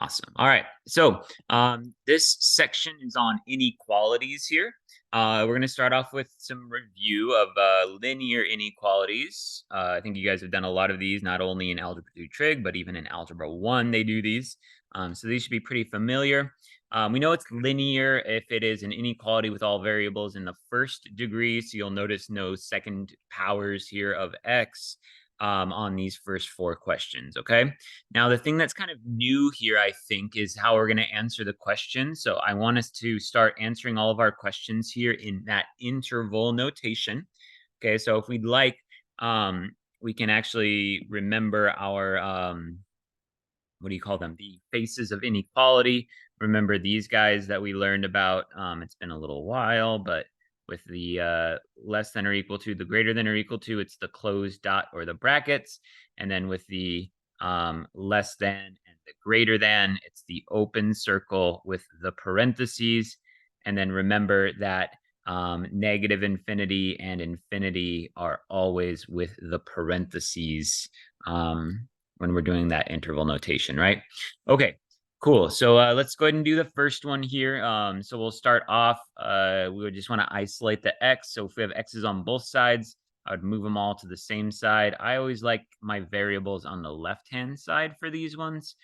Awesome. All right. So this section is on inequalities here. We're going to start off with some review of linear inequalities. I think you guys have done a lot of these, not only in Algebra 2 Trig, but even in Algebra 1, they do these. So these should be pretty familiar. We know it's linear if it is an inequality with all variables in the first degree. So you'll notice no second powers here of x on these first four questions, okay? Now, the thing that's kind of new here, I think, is how we're going to answer the question. So I want us to start answering all of our questions here in that interval notation. Okay, so if we'd like, we can actually remember our, what do you call them? The faces of inequality. Remember these guys that we learned about. It's been a little while, but with the less than or equal to, the greater than or equal to, it's the closed dot or the brackets. And then with the less than and the greater than, it's the open circle with the parentheses. And then remember that negative infinity and infinity are always with the parentheses when we're doing that interval notation, right? Okay, cool. So let's go ahead and do the first one here. So we'll start off, we would just want to isolate the x. So if we have x's on both sides, I would move them all to the same side. I always like my variables on the left-hand side for these ones.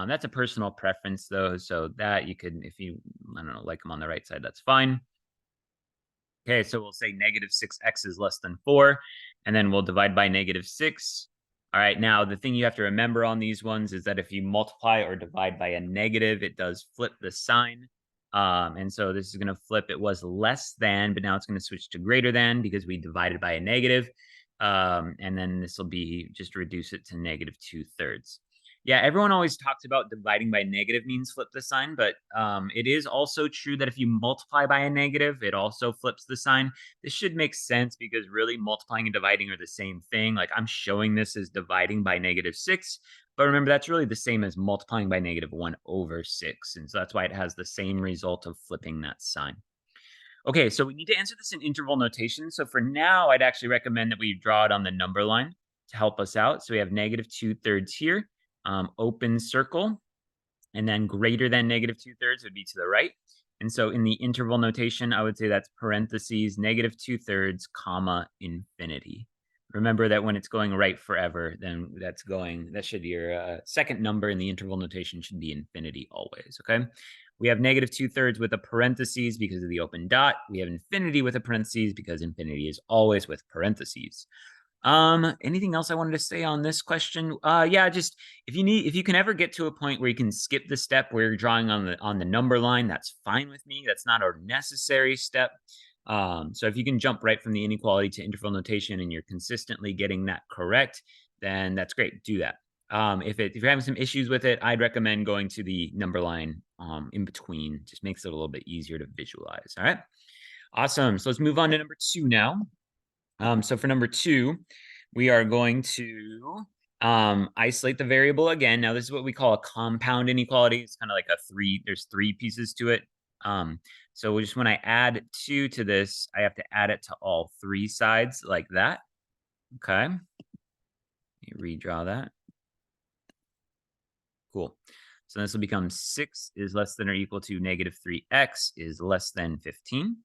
That's a personal preference though. So that you could, if you, I don't know, like them on the right side, that's fine. Okay, so we'll say negative 6x is less than 4, and then we'll divide by negative 6. All right, now the thing you have to remember on these ones is that if you multiply or divide by a negative, it does flip the sign. And so this is going to flip. It was less than, but now it's going to switch to greater than because we divided by a negative. And then this will be just reduce it to negative 2/3. Yeah, everyone always talks about dividing by negative means flip the sign, but it is also true that if you multiply by a negative, it also flips the sign. This should make sense because really multiplying and dividing are the same thing. Like I'm showing this as dividing by negative 6, but remember that's really the same as multiplying by negative 1/6. And so that's why it has the same result of flipping that sign. Okay, so we need to answer this in interval notation. So for now, I'd actually recommend that we draw it on the number line to help us out. So we have negative 2/3 here, open circle, and then greater than negative 2/3 would be to the right. And so in the interval notation, I would say that's parentheses, negative 2/3, comma, infinity. Remember that when it's going right forever, then that should be your second number in the interval notation should be infinity always, okay? We have negative 2/3 with a parentheses because of the open dot. We have infinity with a parentheses because infinity is always with parentheses. Anything else I wanted to say on this question? Yeah, just if you can ever get to a point where you can skip the step where you're drawing on the number line, that's fine with me. That's not a necessary step. So if you can jump right from the inequality to interval notation and you're consistently getting that correct, then that's great. Do that. If you're having some issues with it, I'd recommend going to the number line in between. Just makes it a little bit easier to visualize. All right. Awesome. So let's move on to number 2 now. So for number 2, we are going to isolate the variable again. Now, this is what we call a compound inequality. It's kind of like there's 3 pieces to it. So just when I add 2 to this, I have to add it to all 3 sides like that. Okay. Let me redraw that. Cool. So this will become 6 is less than or equal to negative 3x is less than 15.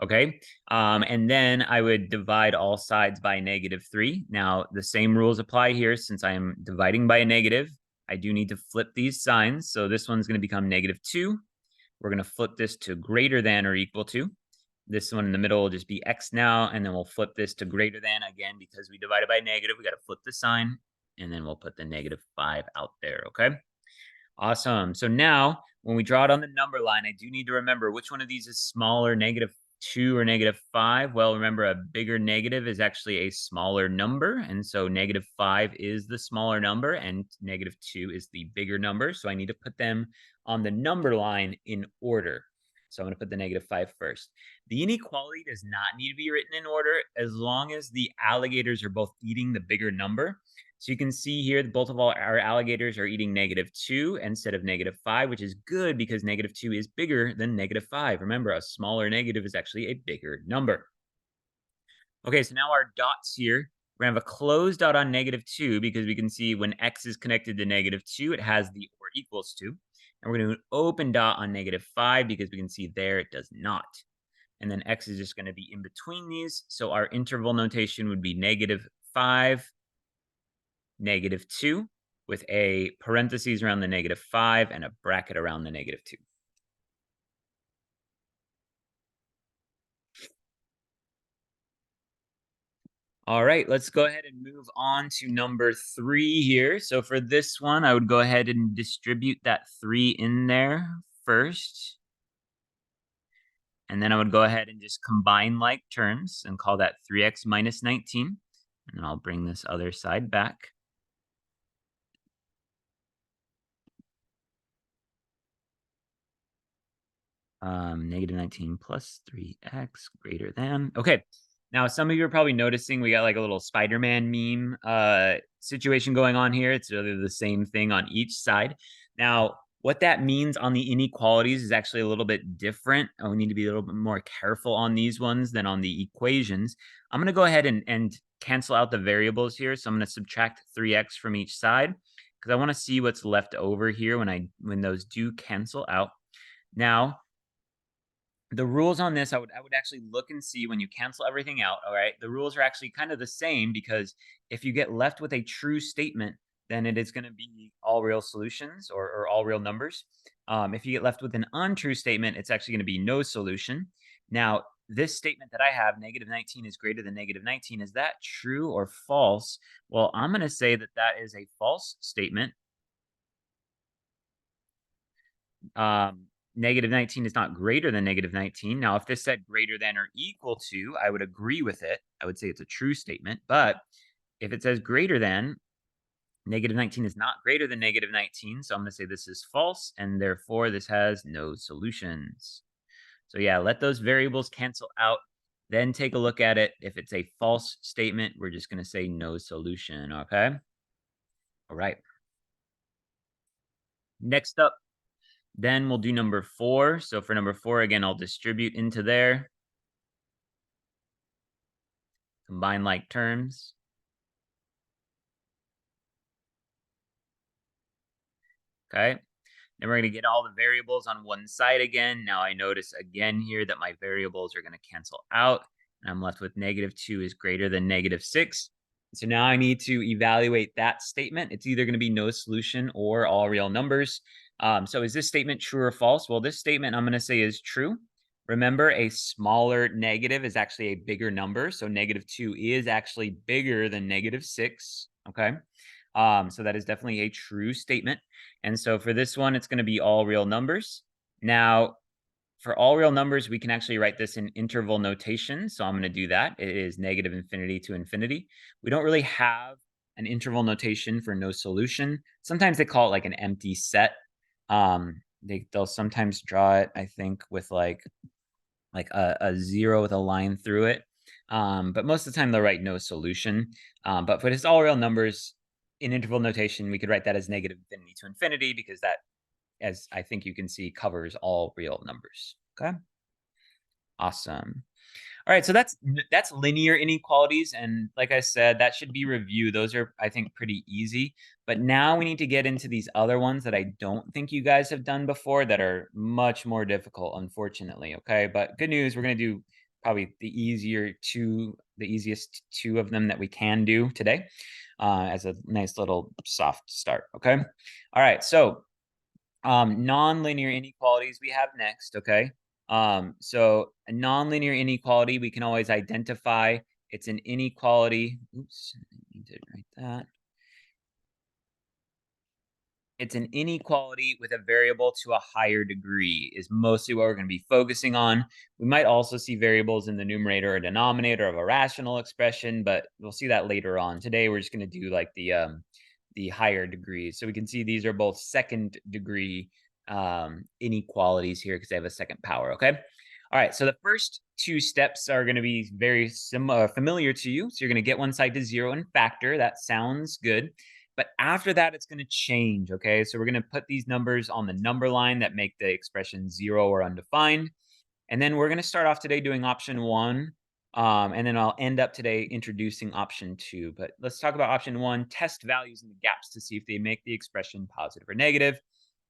Okay. And then I would divide all sides by negative 3. Now, the same rules apply here. Since I am dividing by a negative, I do need to flip these signs. So this one's going to become negative 2. We're going to flip this to greater than or equal to. This one in the middle will just be x now. And then we'll flip this to greater than again, because we divided by negative. We got to flip the sign. And then we'll put the negative 5 out there. Okay. Awesome. So now when we draw it on the number line, I do need to remember which one of these is smaller, negative 2 or negative 5. Well, remember a bigger negative is actually a smaller number. And so negative 5 is the smaller number and negative 2 is the bigger number. So I need to put them on the number line in order. So I'm going to put the negative 5 first. The inequality does not need to be written in order as long as the alligators are both eating the bigger number. So you can see here that both of our alligators are eating negative 2 instead of negative 5, which is good because negative 2 is bigger than negative 5. Remember, a smaller negative is actually a bigger number. Okay, so now our dots here, we're going to have a closed dot on negative 2 because we can see when x is connected to negative 2, it has the or equals to. And we're going to do an open dot on -5 because we can see there it does not. And then x is just going to be in between these. So our interval notation would be -5, -2, with a parentheses around the -5 and a bracket around the -2. All right, let's go ahead and move on to number 3 here. So for this one, I would go ahead and distribute that 3 in there first. And then I would go ahead and just combine like terms and call that 3x minus 19. And I'll bring this other side back. -19 plus 3x greater than. Okay. Now, some of you are probably noticing we got like a little Spider-Man meme situation going on here. It's really the same thing on each side. Now, what that means on the inequalities is actually a little bit different. We need to be a little bit more careful on these ones than on the equations. I'm going to go ahead and cancel out the variables here. So I'm going to subtract 3x from each side because I want to see what's left over here when those do cancel out. Now, the rules on this, I would actually look and see when you cancel everything out, all right? The rules are actually kind of the same because if you get left with a true statement, then it is going to be all real solutions or all real numbers. If you get left with an untrue statement, it's actually going to be no solution. Now, this statement that I have, -19 is greater than -19, is that true or false? Well, I'm going to say that that is a false statement. um, -19 is not greater than -19. Now, if this said greater than or equal to, I would agree with it. I would say it's a true statement. But if it says greater than, -19 is not greater than -19. So I'm going to say this is false, and therefore this has no solutions. So yeah, let those variables cancel out. Then take a look at it. If it's a false statement, we're just going to say no solution. Okay. All right. Next up, then we'll do number 4. So for number 4, again, I'll distribute into there. Combine like terms. Okay. Then we're going to get all the variables on one side again. Now I notice again here that my variables are going to cancel out. And I'm left with -2 is greater than -6. So now I need to evaluate that statement. It's either going to be no solution or all real numbers. So is this statement true or false? Well, this statement I'm going to say is true. Remember, a smaller negative is actually a bigger number. So -2 is actually bigger than -6. Okay. So that is definitely a true statement. And so for this one, it's going to be all real numbers. Now, for all real numbers, we can actually write this in interval notation. So I'm going to do that. It is -infinity to infinity. We don't really have an interval notation for no solution. Sometimes they call it like an empty set. They'll sometimes draw it, I think, with like a 0 with a line through it. But most of the time they'll write no solution. But for its all real numbers in interval notation, we could write that as -infinity to infinity because that, as I think you can see, covers all real numbers. Okay. Awesome. All right, so that's linear inequalities, and like I said, that should be review. Those are, I think, pretty easy. But now we need to get into these other ones that I don't think you guys have done before that are much more difficult, unfortunately. Okay, but good news, we're gonna do probably the easiest two of them that we can do today, as a nice little soft start. Okay. All right, so nonlinear inequalities we have next, okay? So a nonlinear inequality, we can always identify it's an inequality. Oops, I need to write that. It's an inequality with a variable to a higher degree is mostly what we're going to be focusing on. We might also see variables in the numerator or denominator of a rational expression, but we'll see that later on. Today, we're just going to do like the higher degrees. So we can see these are both second degree inequalities here because they have a second power. Okay. All right. So the first two steps are going to be very similar, familiar to you. So you're going to get one side to 0 and factor. That sounds good. But after that, it's going to change, okay? So we're going to put these numbers on the number line that make the expression 0 or undefined. And then we're going to start off today doing option 1. And then I'll end up today introducing option 2. But let's talk about option 1, test values in the gaps to see if they make the expression positive or negative.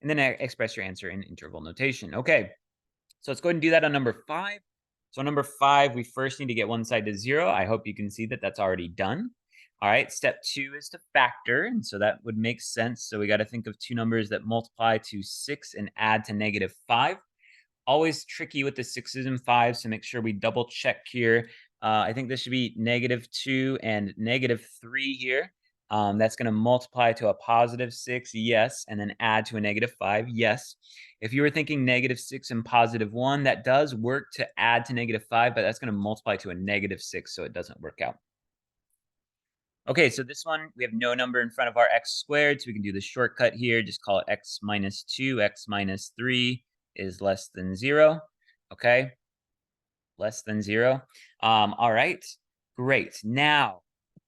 and then express your answer in interval notation. Okay, so let's go ahead and do that on number 5. So on number 5, we first need to get one side to 0. I hope you can see that that's already done. All right, step 2 is to factor, and so that would make sense. So we got to think of two numbers that multiply to 6 and add to -5. Always tricky with the 6s and 5s, so make sure we double check here. I think this should be -2 and -3 here. That's going to multiply to a +6, yes, and then add to a -5, yes. If you were thinking -6 and +1, that does work to add to -5, but that's going to multiply to a -6, so it doesn't work out. Okay, so this one, we have no number in front of our x squared, so we can do the shortcut here. Just call it x minus 2, x minus 3 is less than 0. Okay, less than 0. All right, great. Now,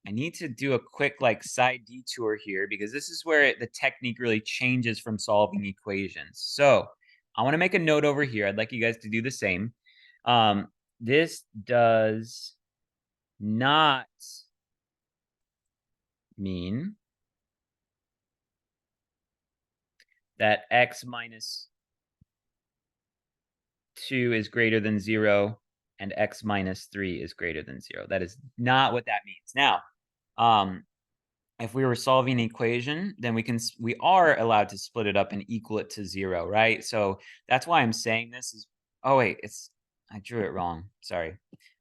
I need to do a quick side detour here because this is where the technique really changes from solving equations. So I want to make a note over here. I'd like you guys to do the same. This does not mean that x minus 2 is greater than 0 and x minus 3 is greater than 0. That is not what that means. Now, if we were solving an equation, then we are allowed to split it up and equal it to 0, right? So that's why I'm saying this is, oh wait, I drew it wrong. Sorry.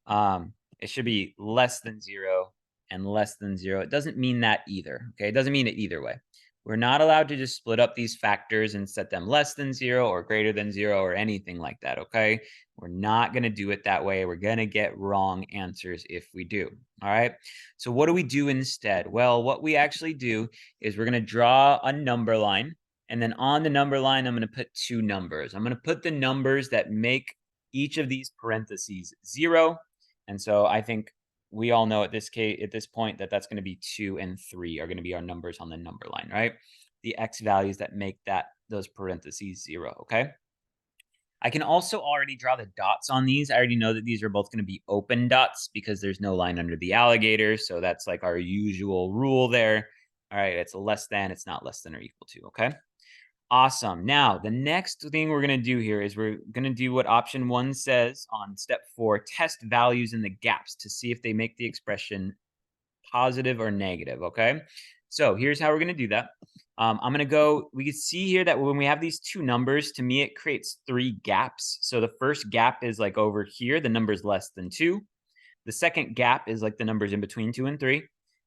It should be less than 0 and less than 0. It doesn't mean that either. Okay, it doesn't mean it either way. We're not allowed to just split up these factors and set them less than 0 or greater than 0 or anything like that, okay? We're not going to do it that way. We're going to get wrong answers if we do, all right? So what do we do instead? Well, what we actually do is we're going to draw a number line, and then on the number line, I'm going to put two numbers. I'm going to put the numbers that make each of these parentheses 0, and so I think we all know at this point that that's going to be 2 and 3 are going to be our numbers on the number line, right? The x values that make those parentheses 0, okay? I can also already draw the dots on these. I already know that these are both going to be open dots because there's no line under the alligator, so that's like our usual rule there. All right, it's a less than, it's not less than or equal to, okay? Awesome. Now, the next thing we're going to do here is we're going to do what option 1 says on step 4, test values in the gaps to see if they make the expression positive or negative, okay? So here's how we're going to do that. I'm going to go, we can see here that when we have these two numbers, to me, it creates 3 gaps. So the first gap is like over here, the number is less than 2. The second gap is like the numbers in between 2 and 3.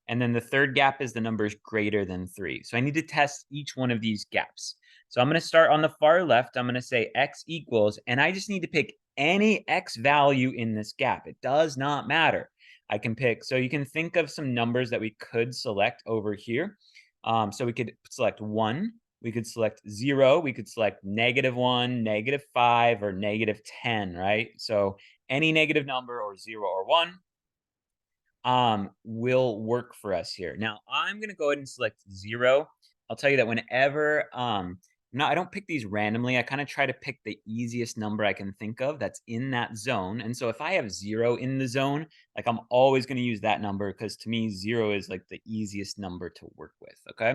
And then the third gap is the numbers greater than 3. So I need to test each one of these gaps. So I'm going to start on the far left. I'm going to say x equals, and I just need to pick any x value in this gap. It does not matter. I can pick, so you can think of some numbers that we could select over here. So we could select 1, we could select 0, we could select -1, -5, or -10, right? So any negative number or 0 or 1 will work for us here. Now, I'm going to go ahead and select 0. I'll tell you that whenever, no, I don't pick these randomly. I kind of try to pick the easiest number I can think of that's in that zone. And so if I have 0 in the zone, like I'm always going to use that number because to me, 0 is like the easiest number to work with. Okay.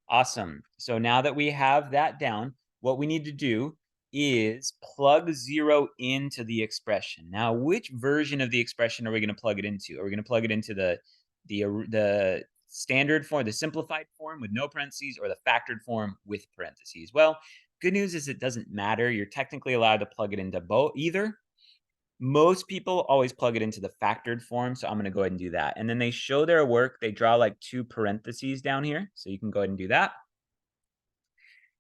Awesome. So now that we have that down, what we need to do is plug 0 into the expression. Now, which version of the expression are we going to plug it into? Are we going to plug it into the standard form, the simplified form with no parentheses, or the factored form with parentheses? Well, good news is it doesn't matter. You're technically allowed to plug it into both, either. Most people always plug it into the factored form, so I'm going to go ahead and do that. And then they show their work. They draw like 2 parentheses down here, so you can go ahead and do that.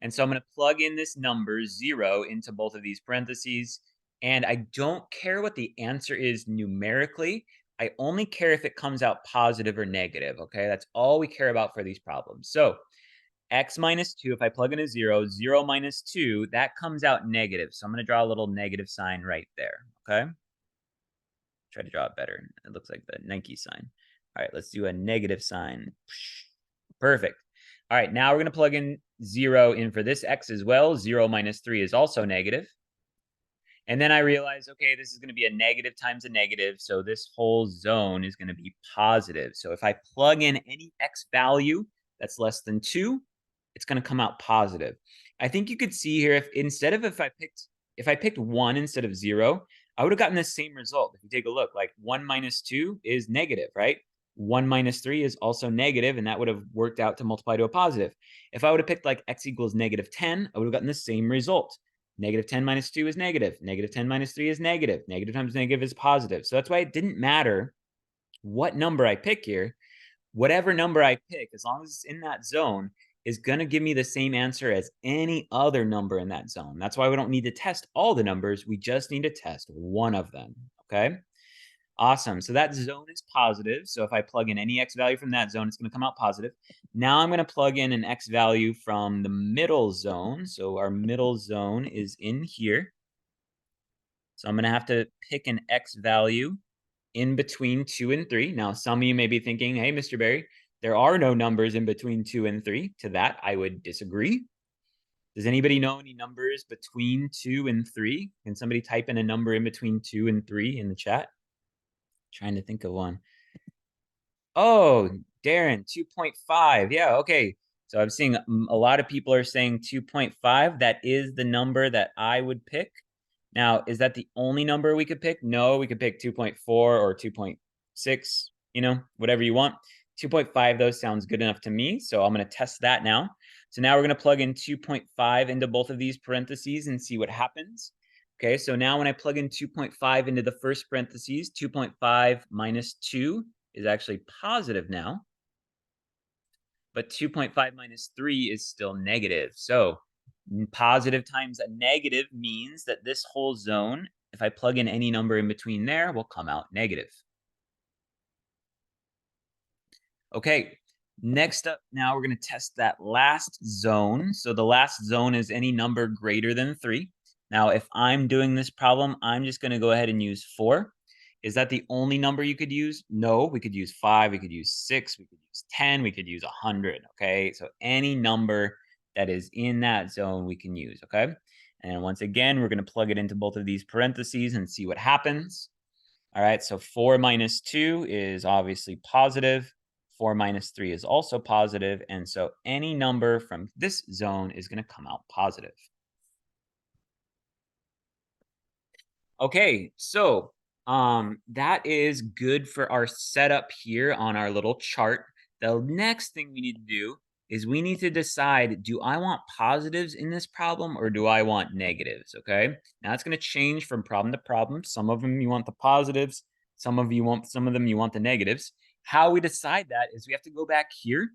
And so I'm going to plug in this number 0 into both of these parentheses. And I don't care what the answer is numerically. I only care if it comes out positive or negative. Okay, that's all we care about for these problems. So x minus 2, if I plug in a 0, 0 minus 2, that comes out negative. So I'm going to draw a little negative sign right there. Okay. Try to draw it better. It looks like the Nike sign. All right, let's do a negative sign. Perfect. All right, now we're going to plug in 0 in for this x as well. 0 minus 3 is also negative. And then I realize, okay, this is going to be a negative times a negative. So this whole zone is going to be positive. So if I plug in any x value that's less than 2, it's going to come out positive. I think you could see here, if I picked 1 instead of 0, I would have gotten the same result. If you take a look, like 1 minus 2 is negative, right? 1 minus 3 is also negative, and that would have worked out to multiply to a positive. If I would have picked like x equals -10, I would have gotten the same result. -10 minus 2 is negative. -10 minus 3 is negative. Negative times negative is positive. So that's why it didn't matter what number I pick here. Whatever number I pick, as long as it's in that zone, is going to give me the same answer as any other number in that zone. That's why we don't need to test all the numbers. We just need to test one of them. Okay. Awesome. So that zone is positive. So if I plug in any x value from that zone, it's going to come out positive. Now I'm going to plug in an x value from the middle zone. So our middle zone is in here. So I'm going to have to pick an x value in between 2 and 3. Now, some of you may be thinking, hey, Mr. Berry, there are no numbers in between 2 and 3. To that, I would disagree. Does anybody know any numbers between 2 and 3? Can somebody type in a number in between 2 and 3 in the chat? Trying to think of one. Oh, Darren, 2.5. Yeah, okay. So I'm seeing a lot of people are saying 2.5. That is the number that I would pick. Now, is that the only number we could pick? No, we could pick 2.4 or 2.6, whatever you want. 2.5, though, sounds good enough to me. So I'm going to test that now. So now we're going to plug in 2.5 into both of these parentheses and see what happens. Okay, so now when I plug in 2.5 into the first parentheses, 2.5 minus 2 is actually positive now. But 2.5 minus 3 is still negative. So positive times a negative means that this whole zone, if I plug in any number in between there, will come out negative. Okay, next up, now we're going to test that last zone. So the last zone is any number greater than 3. Now, if I'm doing this problem, I'm just going to go ahead and use 4. Is that the only number you could use? No, we could use 5, we could use 6, we could use 10, we could use 100, okay? So any number that is in that zone we can use, okay? And once again, we're going to plug it into both of these parentheses and see what happens. All right, so 4 minus 2 is obviously positive. 4 minus 3 is also positive, and so any number from this zone is going to come out positive. Okay, so that is good for our setup here on our little chart. The next thing we need to do is we need to decide, do I want positives in this problem or do I want negatives, okay? Now it's going to change from problem to problem. Some of them you want the positives, some of them you want the negatives. How we decide that is we have to go back here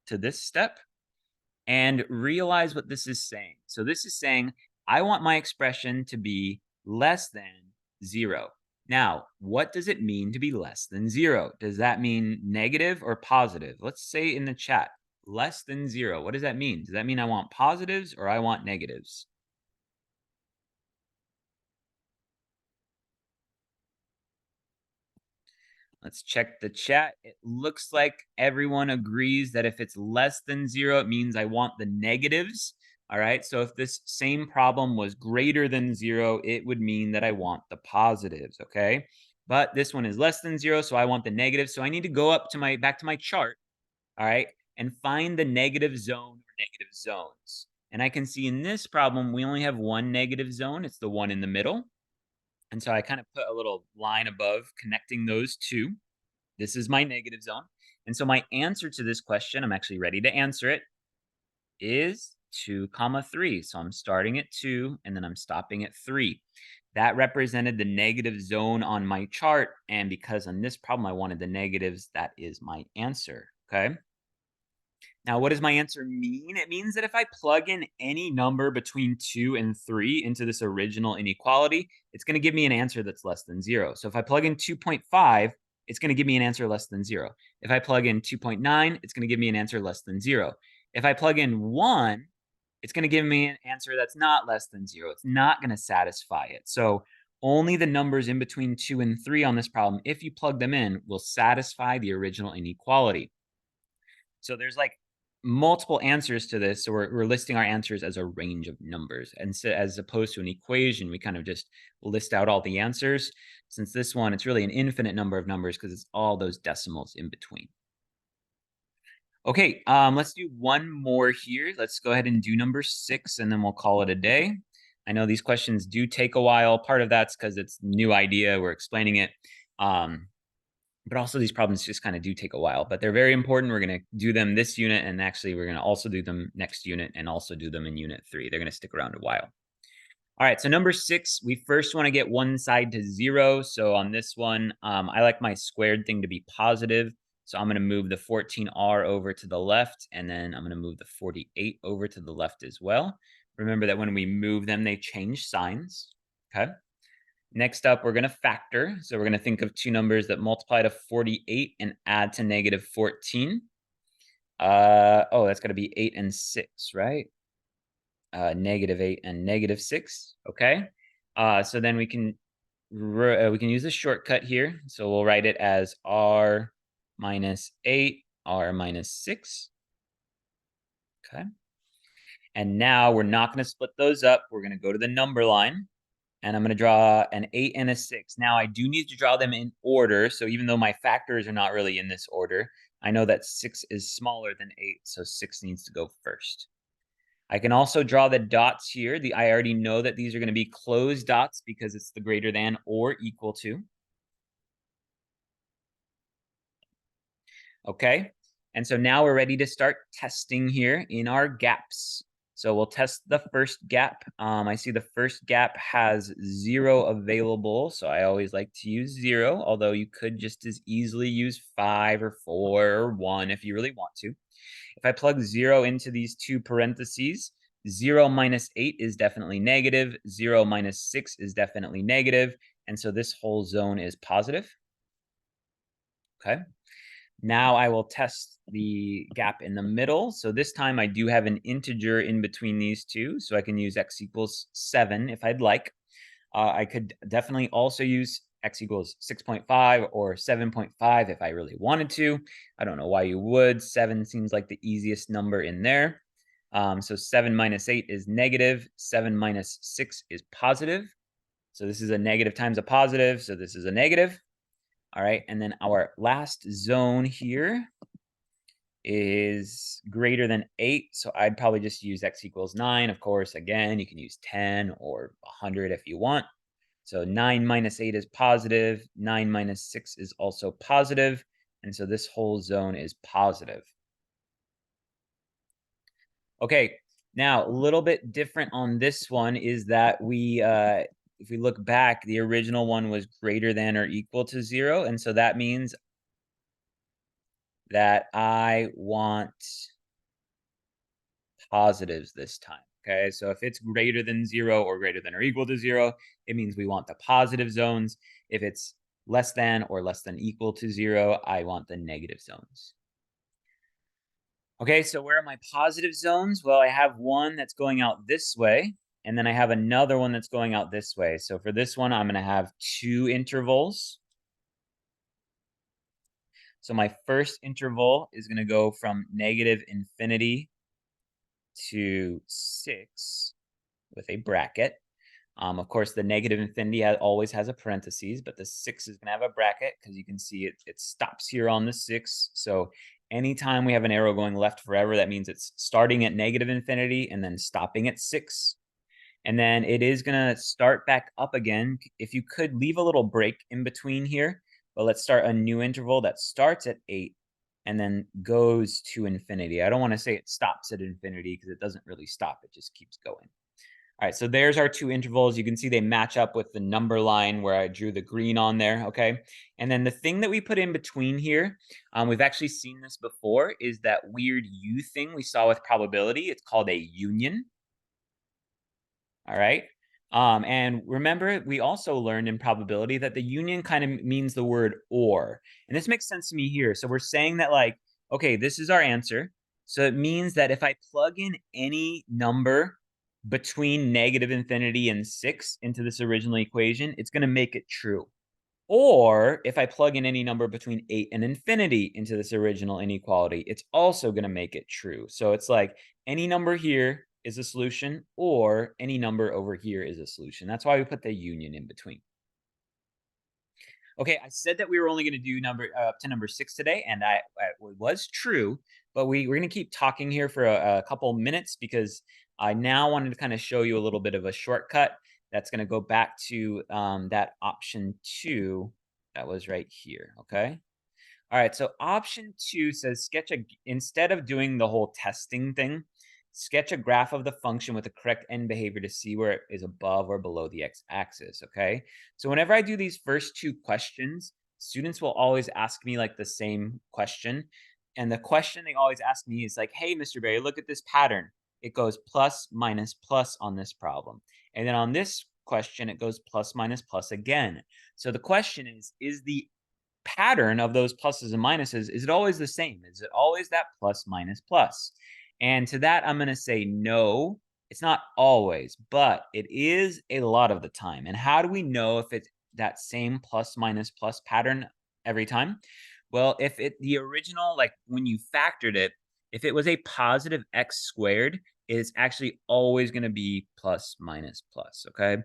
to this step and realize what this is saying. So this is saying, I want my expression to be less than 0. Now, what does it mean to be less than 0? Does that mean negative or positive? Let's say in the chat, less than 0. What does that mean? Does that mean I want positives or I want negatives? Let's check the chat. It looks like everyone agrees that if it's less than 0, it means I want the negatives. All right, so if this same problem was greater than 0, it would mean that I want the positives, okay? But this one is less than 0, so I want the negatives. So I need to go up to back to my chart, all right, and find the negative zone or negative zones. And I can see in this problem, we only have one negative zone. It's the one in the middle. And so I kind of put a little line above connecting those two. This is my negative zone. And so my answer to this question, I'm actually ready to answer it, is 2, 3. So I'm starting at 2 and then I'm stopping at 3. That represented the negative zone on my chart. And because on this problem I wanted the negatives, that is my answer. Okay. Now, what does my answer mean? It means that if I plug in any number between 2 and 3 into this original inequality, it's going to give me an answer that's less than 0. So if I plug in 2.5, it's going to give me an answer less than 0. If I plug in 2.9, it's going to give me an answer less than 0. If I plug in 1, it's going to give me an answer that's not less than 0. It's not going to satisfy it. So only the numbers in between 2 and 3 on this problem, if you plug them in, will satisfy the original inequality. So there's like multiple answers to this. So we're listing our answers as a range of numbers. And so as opposed to an equation, we kind of just list out all the answers. Since this one, it's really an infinite number of numbers because it's all those decimals in between. Okay, let's do one more here. Let's go ahead and do number 6, and then we'll call it a day. I know these questions do take a while. Part of that's because it's new idea. We're explaining it. Um, but also these problems just kind of do take a while, but they're very important. We're going to do them this unit, and actually we're going to also do them next unit and also do them in unit 3. They're going to stick around a while. All right, so number 6, we first want to get one side to 0. So on this one, I like my squared thing to be positive. So I'm going to move the 14r over to the left, and then I'm going to move the 48 over to the left as well. Remember that when we move them, they change signs. Okay. Next up, we're going to factor. So we're going to think of two numbers that multiply to 48 and add to negative 14. Oh, that's got to be 8 and 6, right? Negative 8 and negative 6. Okay. So then we can use a shortcut here. So we'll write it as r minus 8, r minus 6. Okay. And now we're not going to split those up. We're going to go to the number line. And I'm going to draw an 8 and a 6. Now, I do need to draw them in order. So even though my factors are not really in this order, I know that 6 is smaller than 8. So 6 needs to go first. I can also draw the dots here. I already know that these are going to be closed dots because it's the greater than or equal to. Okay. And so now we're ready to start testing here in our gaps. So we'll test the first gap. I see the first gap has 0 available. So I always like to use 0, although you could just as easily use 5 or 4 or 1 if you really want to. If I plug 0 into these two parentheses, 0 minus 8 is definitely negative. 0 minus 6 is definitely negative. And so this whole zone is positive. Okay. Now I will test the gap in the middle. So this time I do have an integer in between these two. So I can use x equals 7 if I'd like. I could definitely also use x equals 6.5 or 7.5 if I really wanted to. I don't know why you would. 7 seems like the easiest number in there. So 7 minus 8 is negative. 7 minus 6 is positive. So this is a negative times a positive. So this is a negative. All right. And then our last zone here is greater than 8. So I'd probably just use x equals 9. Of course, again, you can use 10 or 100 if you want. So 9 minus 8 is positive. 9 minus 6 is also positive. And so this whole zone is positive. Okay, now a little bit different on this one is that if we look back, the original one was greater than or equal to 0. And so that means that I want positives this time. Okay, so if it's greater than 0 or greater than or equal to 0, it means we want the positive zones. If it's less than or less than equal to 0, I want the negative zones. Okay, so where are my positive zones? Well, I have one that's going out this way, and then I have another one that's going out this way. So for this one, I'm going to have 2 intervals. So my first interval is going to go from negative infinity to 6 with a bracket. Of course, the negative infinity always has a parentheses, but the 6 is going to have a bracket because you can see it stops here on the 6. So anytime we have an arrow going left forever, that means it's starting at negative infinity and then stopping at 6. And then it is going to start back up again. If you could leave a little break in between here, but let's start a new interval that starts at 8 and then goes to infinity. I don't want to say it stops at infinity because it doesn't really stop. It just keeps going. All right, so there's our two intervals. You can see they match up with the number line where I drew the green on there, okay? And then the thing that we put in between here, we've actually seen this before, is that weird U thing we saw with probability. It's called a union. All right. And remember, we also learned in probability that the union kind of means the word or. And this makes sense to me here. So we're saying that, like, okay, this is our answer. So it means that if I plug in any number between negative infinity and 6 into this original equation, it's going to make it true. Or if I plug in any number between 8 and infinity into this original inequality, it's also going to make it true. So it's like any number here is a solution, or any number over here is a solution. That's why we put the union in between. Okay, I said that we were only going to do up to number 6 today, and it was true. But we're going to keep talking here for a couple minutes because I now wanted to kind of show you a little bit of a shortcut that's going to go back to that option 2 that was right here. Okay. All right, so option 2 says instead of doing the whole testing thing, sketch a graph of the function with the correct end behavior to see where it is above or below the x-axis, okay? So whenever I do these first two questions, students will always ask me like the same question. And the question they always ask me is like, "Hey, Mr. Berry, look at this pattern. It goes plus, minus, plus on this problem. And then on this question, it goes plus, minus, plus again." So the question is the pattern of those pluses and minuses, is it always the same? Is it always that plus, minus, plus? And to that, I'm going to say no. It's not always, but it is a lot of the time. And how do we know if it's that same plus, minus, plus pattern every time? Well, if the original, like when you factored it, if it was a positive x squared, it's actually always going to be plus, minus, plus. Okay.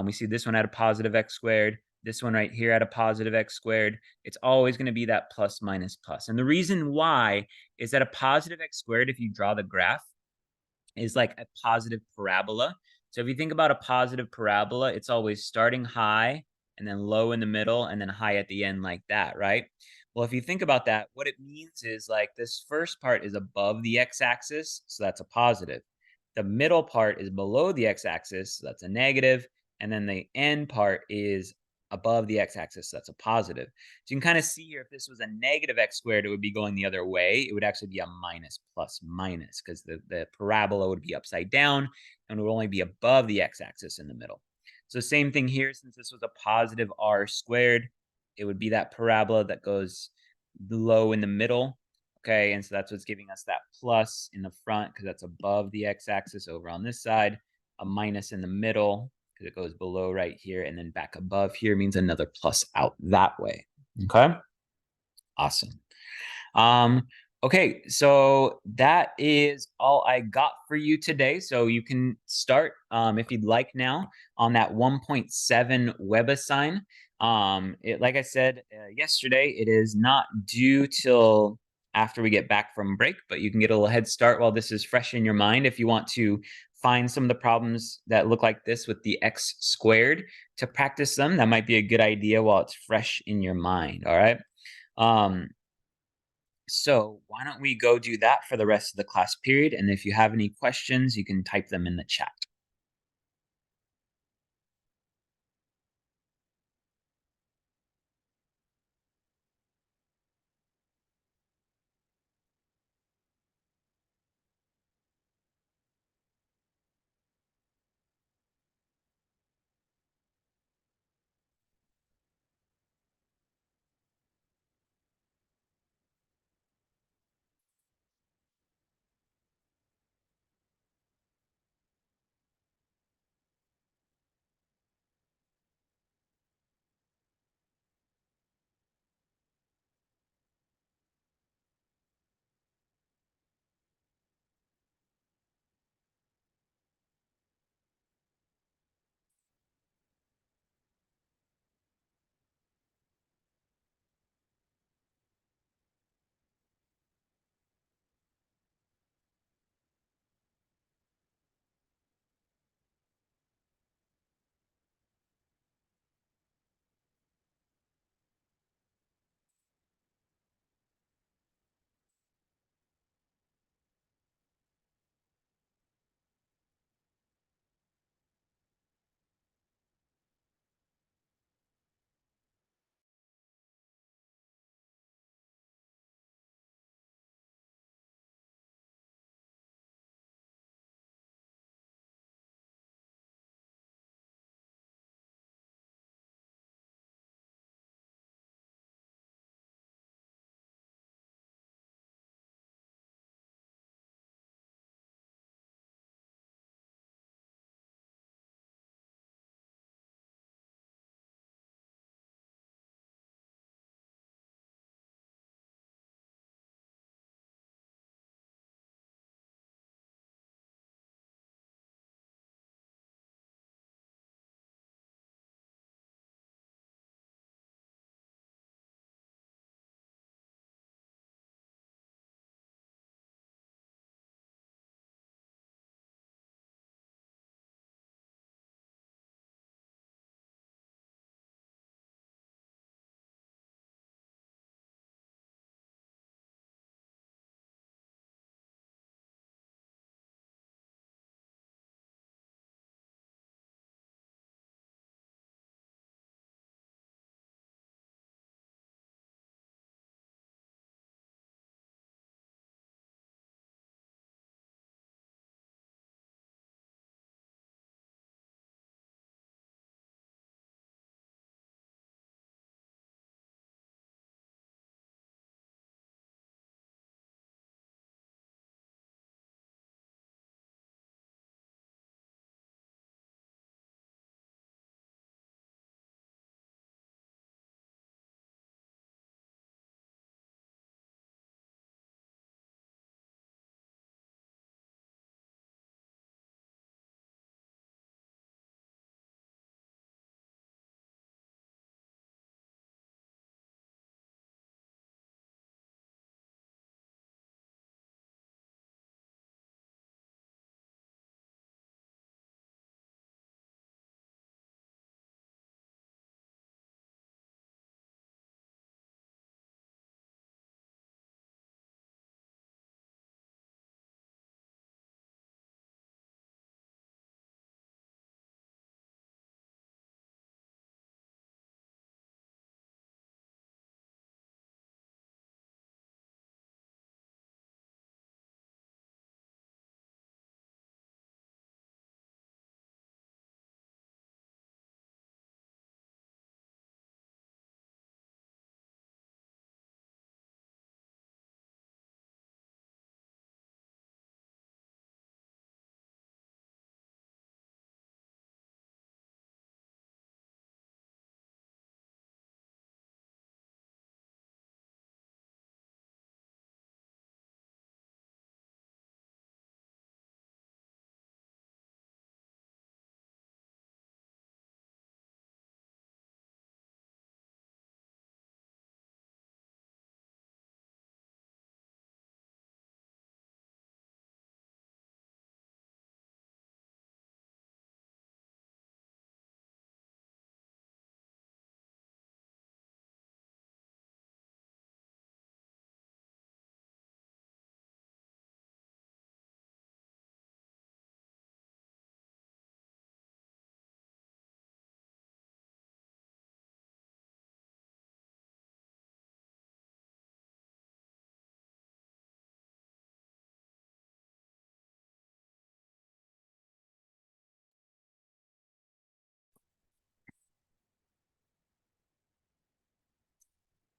We see this one had a positive x squared. This one right here had a positive x squared. It's always going to be that plus, minus, plus. And the reason why is that a positive x squared, if you draw the graph, is like a positive parabola. So if you think about a positive parabola, it's always starting high and then low in the middle and then high at the end like that, right? Well, if you think about that, what it means is like this first part is above the x-axis, so that's a positive. The middle part is below the x-axis, so that's a negative, and then the end part is above the x-axis, so that's a positive. So you can kind of see here, if this was a negative x squared, it would be going the other way. It would actually be a minus plus minus because the parabola would be upside down and would only be above the x-axis in the middle. So same thing here, since this was a positive r squared, it would be that parabola that goes low in the middle. Okay, and so that's what's giving us that plus in the front because that's above the x-axis over on this side, a minus in the middle because it goes below right here, and then back above here means another plus out that way. Okay, awesome. Um, okay, so that is all I got for you today. So you can start, if you'd like now, on that 1.7 web assign. Like I said yesterday, it is not due till after we get back from break, but you can get a little head start while this is fresh in your mind if you want to find some of the problems that look like this with the x squared to practice them. That might be a good idea while it's fresh in your mind. All right. Um, so why don't we go do that for the rest of the class period? And if you have any questions, you can type them in the chat.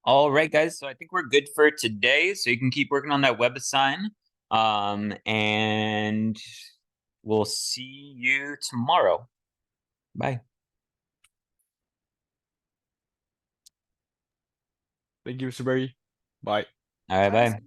All right, guys. So I think we're good for today. So you can keep working on that web assign. And we'll see you tomorrow. Bye. Thank you, Mr. Berry. Bye. All right, bye.